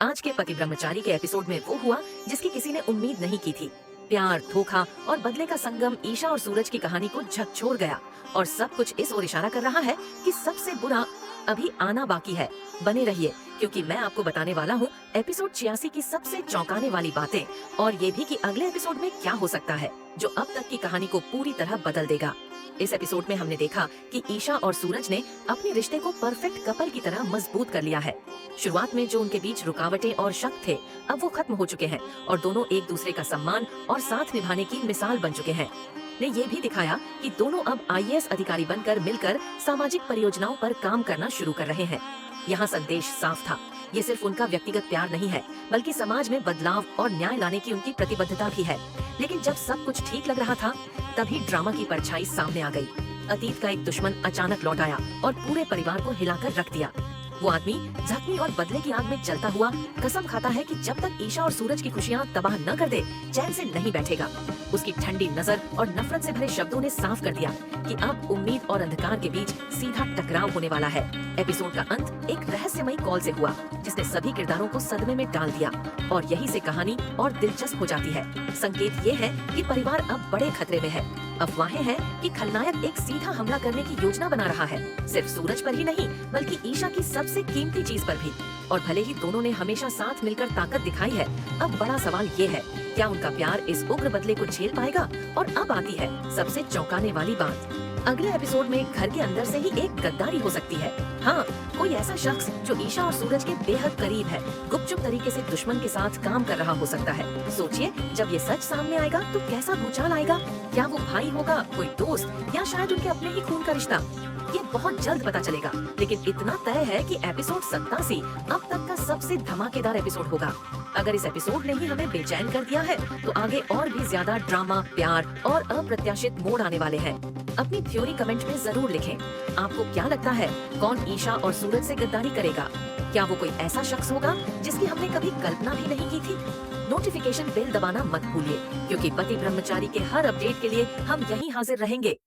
आज के पति ब्रह्मचारी के एपिसोड में वो हुआ जिसकी किसी ने उम्मीद नहीं की थी। प्यार, धोखा और बदले का संगम ईशा और सूरज की कहानी को झकझोर गया और सब कुछ इस ओर इशारा कर रहा है कि सबसे बुरा अभी आना बाकी है। बने रहिए क्योंकि मैं आपको बताने वाला हूँ एपिसोड 86 की सबसे चौंकाने वाली बातें और ये भी कि अगले एपिसोड में क्या हो सकता है जो अब तक की कहानी को पूरी तरह बदल देगा। इस एपिसोड में हमने देखा कि ईशा और सूरज ने अपने रिश्ते को परफेक्ट कपल की तरह मजबूत कर लिया है। शुरुआत में जो उनके बीच रुकावटें और शक थे अब वो खत्म हो चुके हैं और दोनों एक दूसरे का सम्मान और साथ निभाने की मिसाल बन चुके हैं। ने ये भी दिखाया कि दोनों अब आईएएस अधिकारी बनकर मिलकर सामाजिक परियोजनाओं पर काम करना शुरू कर रहे हैं। यहाँ संदेश साफ था, ये सिर्फ उनका व्यक्तिगत प्यार नहीं है बल्कि समाज में बदलाव और न्याय लाने की उनकी प्रतिबद्धता भी है। लेकिन जब सब कुछ ठीक लग रहा था तभी ड्रामा की परछाई सामने आ गई। अतीत का एक दुश्मन अचानक लौट आया और पूरे परिवार को हिलाकर रख दिया। वो आदमी जख्मी और बदले की आग में जलता हुआ कसम खाता है कि जब तक ईशा और सूरज की खुशियाँ तबाह न कर दे चैन से नहीं बैठेगा। उसकी ठंडी नजर और नफरत से भरे शब्दों ने साफ कर दिया कि अब उम्मीद और अंधकार के बीच सीधा टकराव होने वाला है। एपिसोड का अंत एक रहस्यमयी कॉल से हुआ जिसने सभी किरदारों को सदमे में डाल दिया और यहीं से कहानी और दिलचस्प हो जाती है। संकेत ये है कि परिवार अब बड़े खतरे में है। अफवाहें हैं कि खलनायक एक सीधा हमला करने की योजना बना रहा है, सिर्फ सूरज पर ही नहीं बल्कि ईशा की सबसे कीमती चीज पर भी। और भले ही दोनों ने हमेशा साथ मिलकर ताकत दिखाई है, अब बड़ा सवाल ये है क्या उनका प्यार इस उग्र बदले को झेल पाएगा। और अब आती है सबसे चौंकाने वाली बात। अगले एपिसोड में घर के अंदर से ही एक गद्दारी हो सकती है। हाँ, कोई ऐसा शख्स जो ईशा और सूरज के बेहद करीब है गुपचुप तरीके से दुश्मन के साथ काम कर रहा हो सकता है। सोचिए जब ये सच सामने आएगा तो कैसा भूचाल आएगा। क्या वो भाई होगा, कोई दोस्त या शायद उनके अपने ही खून का रिश्ता। ये बहुत जल्द पता चलेगा, लेकिन इतना तय है कि एपिसोड 87 अब तक का सबसे धमाकेदार एपिसोड होगा। अगर इस एपिसोड ने ही हमें बेचैन कर दिया है तो आगे और भी ज्यादा ड्रामा, प्यार और अप्रत्याशित मोड़ आने वाले हैं। अपनी थ्योरी कमेंट में जरूर लिखें। आपको क्या लगता है कौन ईशा और सूरज से गद्दारी करेगा? क्या वो कोई ऐसा शख्स होगा जिसकी हमने कभी कल्पना भी नहीं की थी? नोटिफिकेशन बेल दबाना मत भूलिए क्योंकि पति ब्रह्मचारी के हर अपडेट के लिए हम यहीं हाजिर रहेंगे।